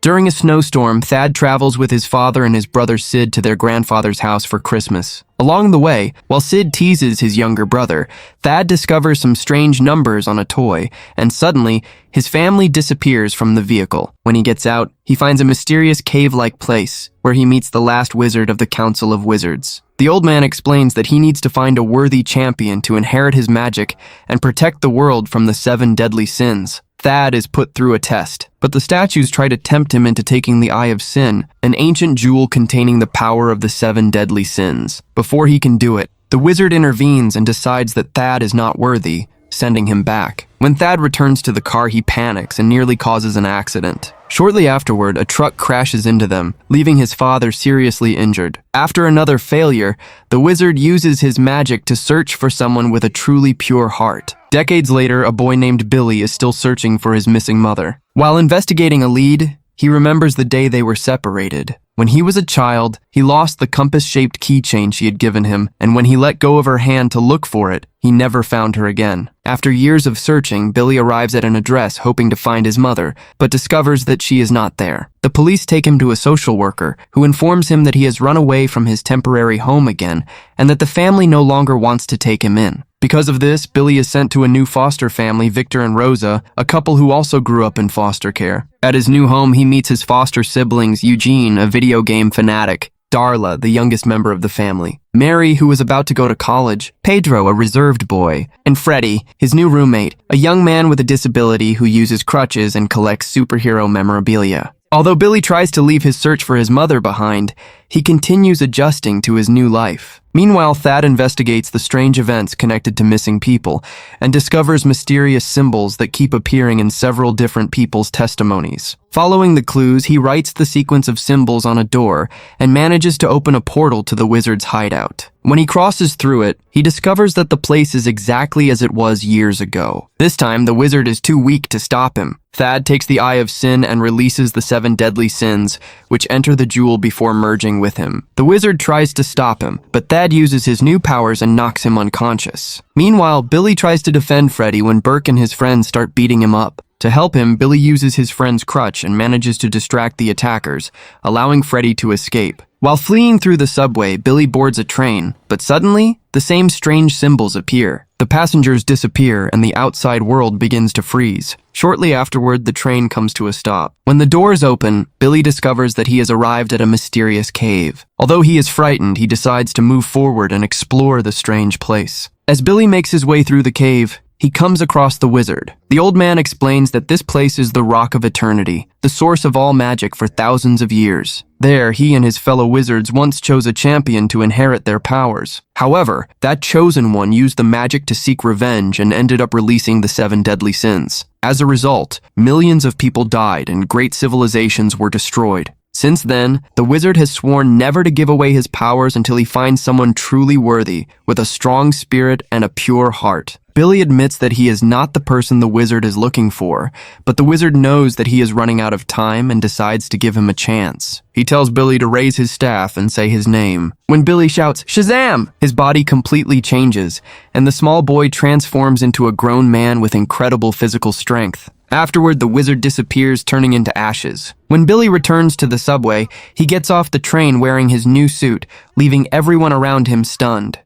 During a snowstorm, Thad travels with his father and his brother Sid to their grandfather's house for Christmas. Along the way, while Sid teases his younger brother, Thad discovers some strange numbers on a toy, and suddenly, his family disappears from the vehicle. When he gets out, he finds a mysterious cave-like place, where he meets the last wizard of the Council of Wizards. The old man explains that he needs to find a worthy champion to inherit his magic and protect the world from the 7 deadly sins. Thad is put through a test, but the statues try to tempt him into taking the Eye of Sin, an ancient jewel containing the power of the 7 deadly sins. Before he can do it, the wizard intervenes and decides that Thad is not worthy, sending him back. When Thad returns to the car, he panics and nearly causes an accident. Shortly afterward, a truck crashes into them, leaving his father seriously injured. After another failure, the wizard uses his magic to search for someone with a truly pure heart. Decades later, a boy named Billy is still searching for his missing mother. While investigating a lead, he remembers the day they were separated. When he was a child, he lost the compass-shaped keychain she had given him, and when he let go of her hand to look for it, he never found her again. After years of searching, Billy arrives at an address hoping to find his mother, but discovers that she is not there. The police take him to a social worker, who informs him that he has run away from his temporary home again, and that the family no longer wants to take him in. Because of this, Billy is sent to a new foster family, Victor and Rosa, a couple who also grew up in foster care. At his new home, he meets his foster siblings, Eugene, a video game fanatic, Darla, the youngest member of the family, Mary, who was about to go to college, Pedro, a reserved boy, and Freddie, his new roommate, a young man with a disability who uses crutches and collects superhero memorabilia. Although Billy tries to leave his search for his mother behind, he continues adjusting to his new life. Meanwhile, Thad investigates the strange events connected to missing people and discovers mysterious symbols that keep appearing in several different people's testimonies. Following the clues, he writes the sequence of symbols on a door and manages to open a portal to the wizard's hideout. When he crosses through it, he discovers that the place is exactly as it was years ago. This time, the wizard is too weak to stop him. Thad takes the Eye of Sin and releases the 7 deadly sins, which enter the jewel before merging with him. The wizard tries to stop him, but Thad uses his new powers and knocks him unconscious. Meanwhile, Billy tries to defend Freddie when Burke and his friends start beating him up. To help him, Billy uses his friend's crutch and manages to distract the attackers, allowing Freddie to escape. While fleeing through the subway, Billy boards a train, but suddenly, the same strange symbols appear. The passengers disappear and the outside world begins to freeze. Shortly afterward, the train comes to a stop. When the doors open, Billy discovers that he has arrived at a mysterious cave. Although he is frightened, he decides to move forward and explore the strange place. As Billy makes his way through the cave, he comes across the wizard. The old man explains that this place is the Rock of Eternity, the source of all magic for thousands of years. There, he and his fellow wizards once chose a champion to inherit their powers. However, that chosen one used the magic to seek revenge and ended up releasing the 7 deadly sins. As a result, millions of people died and great civilizations were destroyed. Since then, the wizard has sworn never to give away his powers until he finds someone truly worthy, with a strong spirit and a pure heart. Billy admits that he is not the person the wizard is looking for, but the wizard knows that he is running out of time and decides to give him a chance. He tells Billy to raise his staff and say his name. When Billy shouts, "Shazam!" his body completely changes, and the small boy transforms into a grown man with incredible physical strength. Afterward, the wizard disappears, turning into ashes. When Billy returns to the subway, he gets off the train wearing his new suit, leaving everyone around him stunned.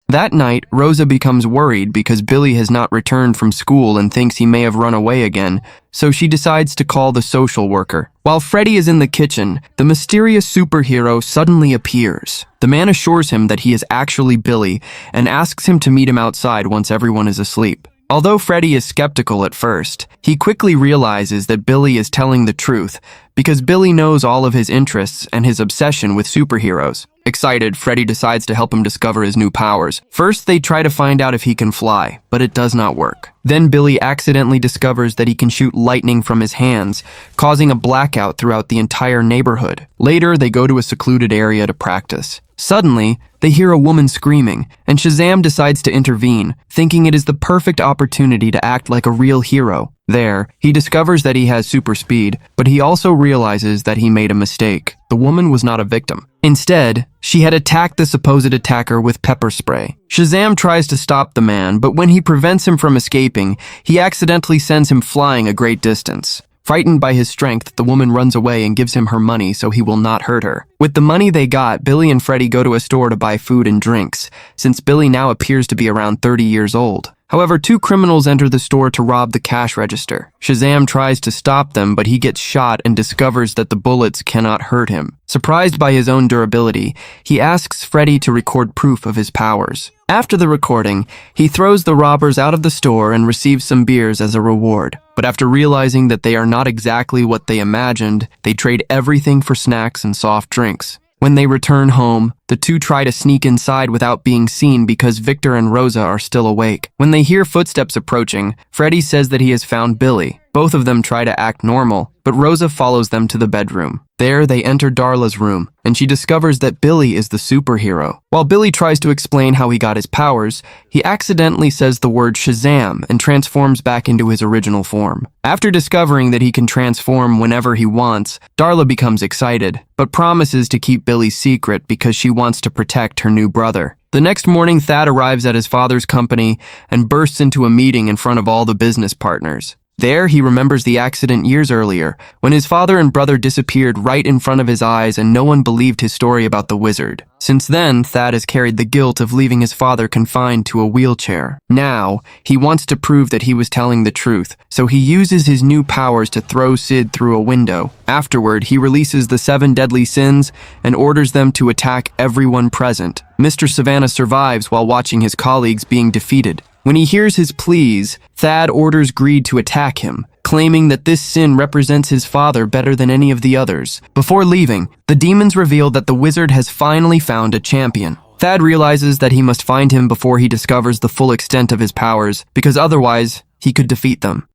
That night, Rosa becomes worried because Billy has not returned from school and thinks he may have run away again, so she decides to call the social worker. While Freddie is in the kitchen, the mysterious superhero suddenly appears. The man assures him that he is actually Billy and asks him to meet him outside once everyone is asleep. Although Freddie is skeptical at first, he quickly realizes that Billy is telling the truth because Billy knows all of his interests and his obsession with superheroes. Excited, Freddie decides to help him discover his new powers. First, they try to find out if he can fly, but it does not work. Then Billy accidentally discovers that he can shoot lightning from his hands, causing a blackout throughout the entire neighborhood. Later, they go to a secluded area to practice. Suddenly, they hear a woman screaming, and Shazam decides to intervene, thinking it is the perfect opportunity to act like a real hero. There, he discovers that he has super speed, but he also realizes that he made a mistake. The woman was not a victim. Instead, she had attacked the supposed attacker with pepper spray. Shazam tries to stop the man, but when he prevents him from escaping, he accidentally sends him flying a great distance. Frightened by his strength, the woman runs away and gives him her money so he will not hurt her. With the money they got, Billy and Freddy go to a store to buy food and drinks, since Billy now appears to be around 30 years old. However, two criminals enter the store to rob the cash register. Shazam tries to stop them, but he gets shot and discovers that the bullets cannot hurt him. Surprised by his own durability, he asks Freddy to record proof of his powers. After the recording, he throws the robbers out of the store and receives some beers as a reward. But after realizing that they are not exactly what they imagined, they trade everything for snacks and soft drinks. When they return home, the two try to sneak inside without being seen because Victor and Rosa are still awake. When they hear footsteps approaching, Freddy says that he has found Billy. Both of them try to act normal, but Rosa follows them to the bedroom. There, they enter Darla's room, and she discovers that Billy is the superhero. While Billy tries to explain how he got his powers, he accidentally says the word Shazam and transforms back into his original form. After discovering that he can transform whenever he wants, Darla becomes excited, but promises to keep Billy's secret because she wants to protect her new brother. The next morning, Thad arrives at his father's company and bursts into a meeting in front of all the business partners. There, he remembers the accident years earlier, when his father and brother disappeared right in front of his eyes and no one believed his story about the wizard. Since then, Thad has carried the guilt of leaving his father confined to a wheelchair. Now, he wants to prove that he was telling the truth, so he uses his new powers to throw Sid through a window. Afterward, he releases the 7 deadly sins and orders them to attack everyone present. Mr. Savannah survives while watching his colleagues being defeated. When he hears his pleas, Thad orders Greed to attack him, claiming that this sin represents his father better than any of the others. Before leaving, the demons reveal that the wizard has finally found a champion. Thad realizes that he must find him before he discovers the full extent of his powers, because otherwise, he could defeat them.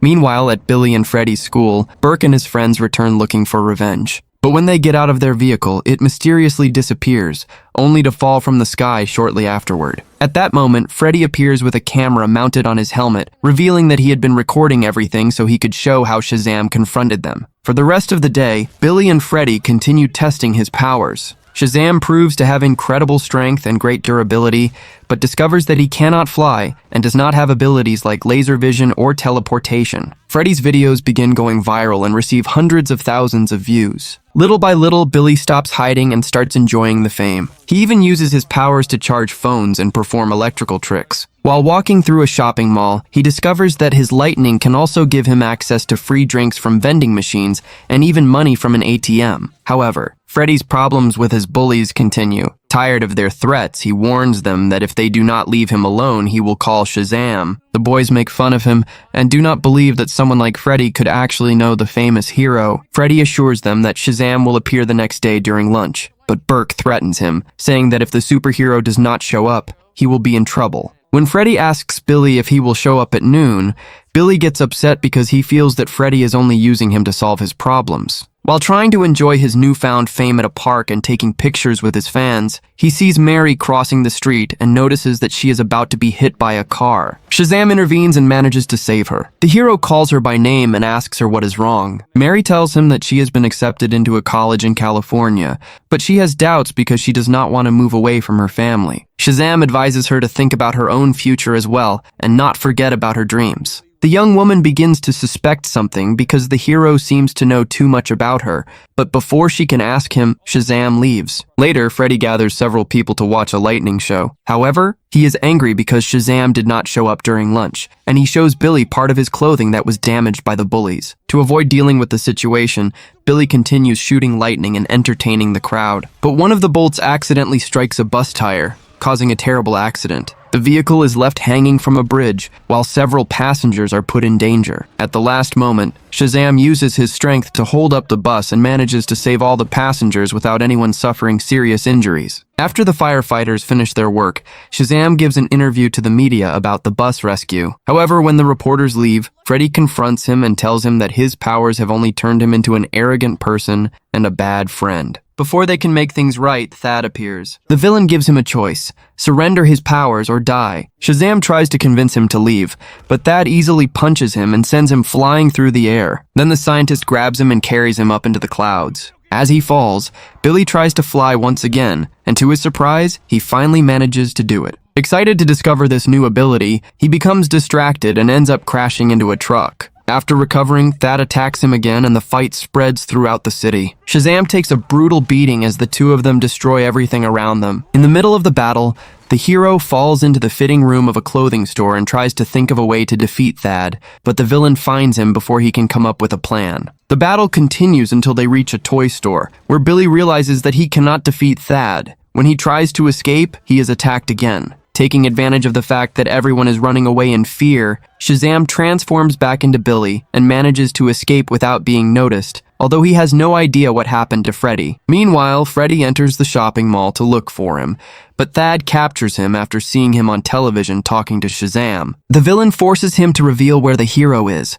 Meanwhile, at Billy and Freddy's school, Burke and his friends return looking for revenge. But when they get out of their vehicle, it mysteriously disappears, only to fall from the sky shortly afterward. At that moment, Freddy appears with a camera mounted on his helmet, revealing that he had been recording everything so he could show how Shazam confronted them. For the rest of the day, Billy and Freddy continue testing his powers. Shazam proves to have incredible strength and great durability, but discovers that he cannot fly and does not have abilities like laser vision or teleportation. Freddy's videos begin going viral and receive hundreds of thousands of views. Little by little, Billy stops hiding and starts enjoying the fame. He even uses his powers to charge phones and perform electrical tricks. While walking through a shopping mall, he discovers that his lightning can also give him access to free drinks from vending machines and even money from an ATM. However, Freddy's problems with his bullies continue. Tired of their threats, he warns them that if they do not leave him alone, he will call Shazam. The boys make fun of him and do not believe that someone like Freddy could actually know the famous hero. Freddy assures them that Shazam will appear the next day during lunch, but Burke threatens him, saying that if the superhero does not show up, he will be in trouble. When Freddy asks Billy if he will show up at noon, Billy gets upset because he feels that Freddy is only using him to solve his problems. While trying to enjoy his newfound fame at a park and taking pictures with his fans, he sees Mary crossing the street and notices that she is about to be hit by a car. Shazam intervenes and manages to save her. The hero calls her by name and asks her what is wrong. Mary tells him that she has been accepted into a college in California, but she has doubts because she does not want to move away from her family. Shazam advises her to think about her own future as well and not forget about her dreams. The young woman begins to suspect something because the hero seems to know too much about her, but before she can ask him, Shazam leaves. Later, Freddy gathers several people to watch a lightning show. However, he is angry because Shazam did not show up during lunch, and he shows Billy part of his clothing that was damaged by the bullies. To avoid dealing with the situation, Billy continues shooting lightning and entertaining the crowd. But one of the bolts accidentally strikes a bus tire, causing a terrible accident. The vehicle is left hanging from a bridge, while several passengers are put in danger. At the last moment, Shazam uses his strength to hold up the bus and manages to save all the passengers without anyone suffering serious injuries. After the firefighters finish their work, Shazam gives an interview to the media about the bus rescue. However, when the reporters leave, Freddy confronts him and tells him that his powers have only turned him into an arrogant person and a bad friend. Before they can make things right, Thad appears. The villain gives him a choice: surrender his powers or die. Shazam tries to convince him to leave, but Thad easily punches him and sends him flying through the air. Then the scientist grabs him and carries him up into the clouds. As he falls, Billy tries to fly once again, and to his surprise, he finally manages to do it. Excited to discover this new ability, he becomes distracted and ends up crashing into a truck. After recovering, Thad attacks him again and the fight spreads throughout the city. Shazam takes a brutal beating as the two of them destroy everything around them. In the middle of the battle, the hero falls into the fitting room of a clothing store and tries to think of a way to defeat Thad, but the villain finds him before he can come up with a plan. The battle continues until they reach a toy store, where Billy realizes that he cannot defeat Thad. When he tries to escape, he is attacked again. Taking advantage of the fact that everyone is running away in fear, Shazam transforms back into Billy and manages to escape without being noticed, although he has no idea what happened to Freddy. Meanwhile, Freddy enters the shopping mall to look for him, but Thad captures him after seeing him on television talking to Shazam. The villain forces him to reveal where the hero is.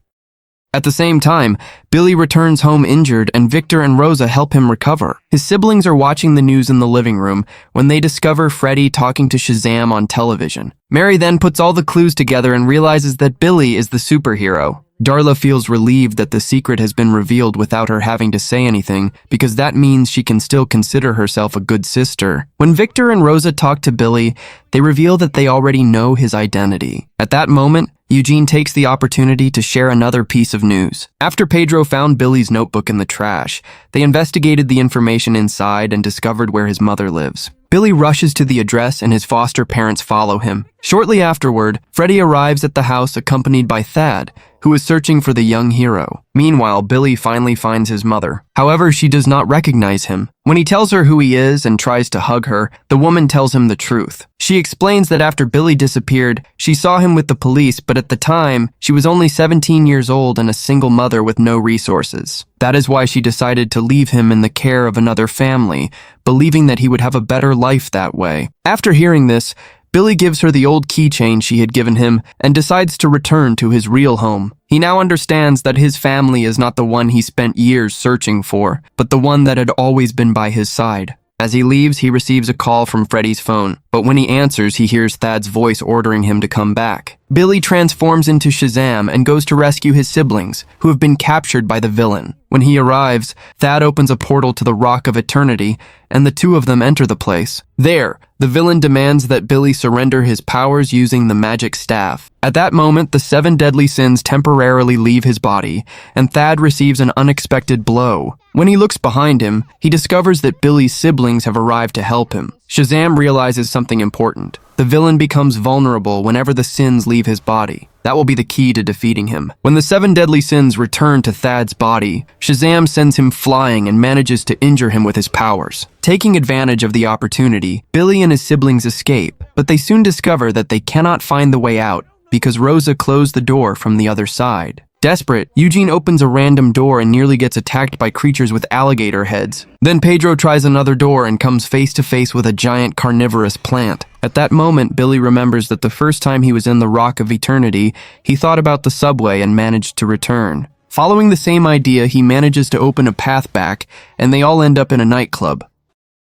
At the same time, Billy returns home injured and Victor and Rosa help him recover. His siblings are watching the news in the living room when they discover Freddy talking to Shazam on television. Mary then puts all the clues together and realizes that Billy is the superhero. Darla feels relieved that the secret has been revealed without her having to say anything, because that means she can still consider herself a good sister. When Victor and Rosa talk to Billy, they reveal that they already know his identity. At that moment, Eugene takes the opportunity to share another piece of news. After Pedro found Billy's notebook in the trash, they investigated the information inside and discovered where his mother lives. Billy rushes to the address and his foster parents follow him. Shortly afterward, Freddy arrives at the house accompanied by Thad, who is searching for the young hero. Meanwhile, Billy finally finds his mother. However, she does not recognize him. When he tells her who he is and tries to hug her, the woman tells him the truth. She explains that after Billy disappeared, she saw him with the police, but at the time, she was only 17 years old and a single mother with no resources. That is why she decided to leave him in the care of another family, believing that he would have a better life that way. After hearing this, Billy gives her the old keychain she had given him and decides to return to his real home. He now understands that his family is not the one he spent years searching for, but the one that had always been by his side. As he leaves, he receives a call from Freddy's phone, but when he answers, he hears Thad's voice ordering him to come back. Billy transforms into Shazam and goes to rescue his siblings, who have been captured by the villain. When he arrives, Thad opens a portal to the Rock of Eternity, and the two of them enter the place. There, the villain demands that Billy surrender his powers using the magic staff. At that moment, the 7 deadly sins temporarily leave his body, and Thad receives an unexpected blow. When he looks behind him, he discovers that Billy's siblings have arrived to help him. Shazam realizes something important. The villain becomes vulnerable whenever the sins leave his body. That will be the key to defeating him. When the 7 deadly sins return to Thad's body, Shazam sends him flying and manages to injure him with his powers. Taking advantage of the opportunity, Billy and his siblings escape, but they soon discover that they cannot find the way out because Rosa closed the door from the other side. Desperate, Eugene opens a random door and nearly gets attacked by creatures with alligator heads. Then Pedro tries another door and comes face to face with a giant carnivorous plant. At that moment, Billy remembers that the first time he was in the Rock of Eternity, he thought about the subway and managed to return. Following the same idea, he manages to open a path back, and they all end up in a nightclub.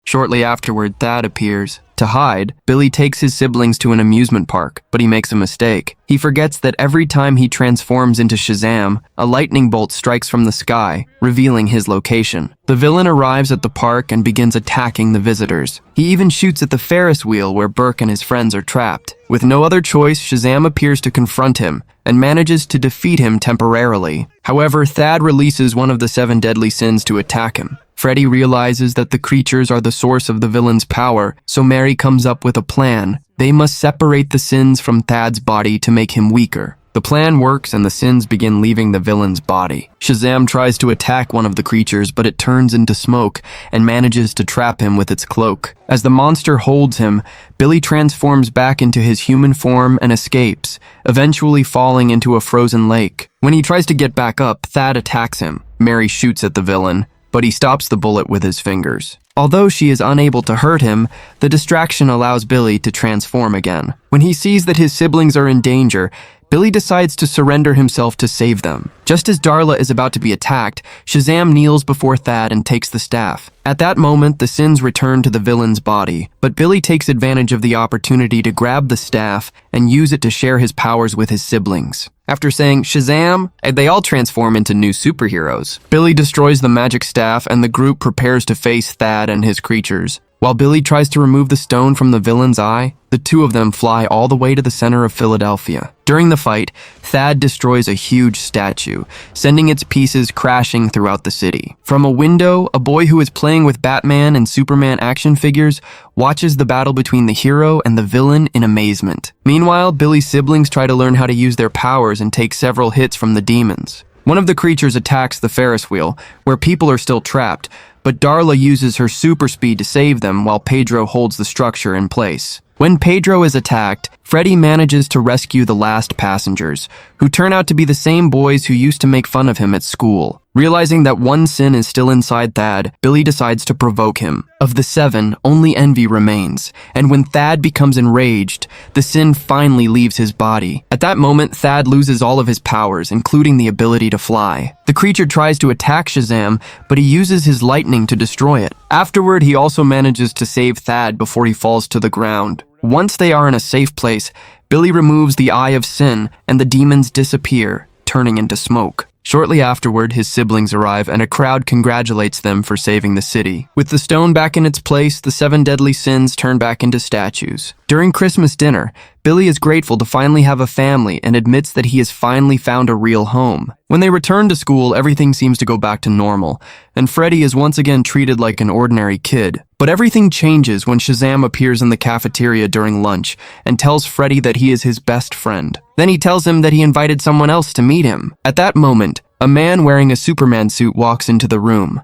Shortly afterward, Thad appears. To hide, Billy takes his siblings to an amusement park, but he makes a mistake. He forgets that every time he transforms into Shazam, a lightning bolt strikes from the sky, revealing his location. The villain arrives at the park and begins attacking the visitors. He even shoots at the Ferris wheel where Burke and his friends are trapped. With no other choice, Shazam appears to confront him and manages to defeat him temporarily. However, Thad releases one of the 7 deadly sins to attack him. Freddy realizes that the creatures are the source of the villain's power, so Mary comes up with a plan. They must separate the sins from Thad's body to make him weaker. The plan works and the sins begin leaving the villain's body. Shazam tries to attack one of the creatures, but it turns into smoke and manages to trap him with its cloak. As the monster holds him, Billy transforms back into his human form and escapes, eventually falling into a frozen lake. When he tries to get back up, Thad attacks him. Mary shoots at the villain, but he stops the bullet with his fingers. Although she is unable to hurt him, the distraction allows Billy to transform again. When he sees that his siblings are in danger, Billy decides to surrender himself to save them. Just as Darla is about to be attacked, Shazam kneels before Thad and takes the staff. At that moment, the sins return to the villain's body, but Billy takes advantage of the opportunity to grab the staff and use it to share his powers with his siblings. After saying Shazam, they all transform into new superheroes. Billy destroys the magic staff and the group prepares to face Thad and his creatures. While Billy tries to remove the stone from the villain's eye, the two of them fly all the way to the center of Philadelphia. During the fight, Thad destroys a huge statue, sending its pieces crashing throughout the city. From a window, a boy who is playing with Batman and Superman action figures watches the battle between the hero and the villain in amazement. Meanwhile, Billy's siblings try to learn how to use their powers and take several hits from the demons. One of the creatures attacks the Ferris wheel, where people are still trapped, but Darla uses her super speed to save them while Pedro holds the structure in place. When Pedro is attacked, Freddy manages to rescue the last passengers, who turn out to be the same boys who used to make fun of him at school. Realizing that one sin is still inside Thad, Billy decides to provoke him. Of the 7, only envy remains, and when Thad becomes enraged, the sin finally leaves his body. At that moment, Thad loses all of his powers, including the ability to fly. The creature tries to attack Shazam, but he uses his lightning to destroy it. Afterward, he also manages to save Thad before he falls to the ground. Once they are in a safe place, Billy removes the Eye of Sin, and the demons disappear, turning into smoke. Shortly afterward, his siblings arrive and a crowd congratulates them for saving the city. With the stone back in its place, the 7 deadly sins turn back into statues. During Christmas dinner, Billy is grateful to finally have a family and admits that he has finally found a real home. When they return to school, everything seems to go back to normal, and Freddy is once again treated like an ordinary kid. But everything changes when Shazam appears in the cafeteria during lunch and tells Freddy that he is his best friend. Then he tells him that he invited someone else to meet him. At that moment, a man wearing a Superman suit walks into the room.